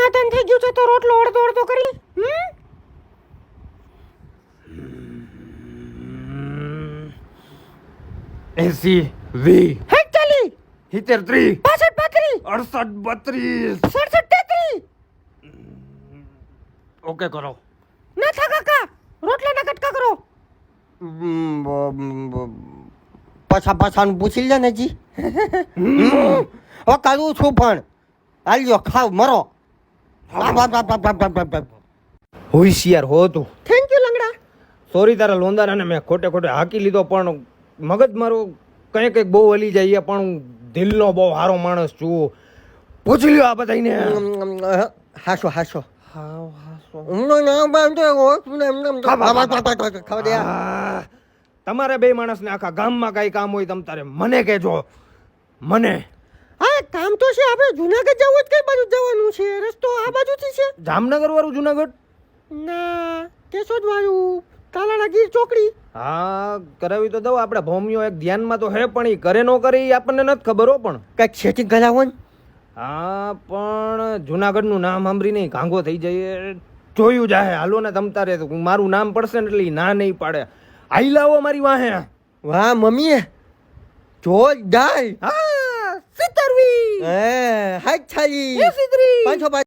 સમાધાન થઈ ગયું છે તો રોટલો અડધો અડધો કરી. એસી વી હે ચાલી 73 65 35 68 32 67 33. ઓકે કરો. ના થા કાકા રોટલાના કટકા કરો. પાછાનું પૂછી લે ને જી. હવે કરું છું પણ હાલ્યો ખાવ મરો. હોશિયાર હો તું. Thank you લંગડા. સોરી તારા લોંદારાને મેં ખોટે ખોટે હાકી લીધો, પણ મગજ મારું કંઈક બહુ હલી જાય, પણ હું દિલનો બહુ સારો માણસ છું. પૂછી લ્યો આ બધાને. હાસો હાસો હાવ હાસો. ખાવા દે. તમારે બે માણસને આખા ગામમાં કઈ કામ હોય તમ તારે મને કહેજો. મને હા કામ તો છે, આપણે જુનાગઢ જવું હોય કઈ બાજુ જવાનું છે? રસ્તો આ બાજુથી છે? જામનગર વાળું જુનાગઢ? ના કેશોદ વાળું તાલાળા ગીર ચોકડી. હા કરાવી તો દઉં. આપણે ભૌમિયો એક ધ્યાનમાં તો હે, પણ એ કરે ન કરે એ આપણને નથી ખબર હો. પણ કઈક સેટિંગ કરાવો ને. હા પણ જુનાગઢનું નામ સાંભળીને ઘાંગો થઈ જાય. જોયું જાહે. હાલો ને તમ તારે મારું નામ પડશે ને એટલે ઈ ના નહીં પાડે. આઈ લાવો મારી વાહે. વાહ મમ્મી જોરદાર. હા 70 હાથ છાલી 83 505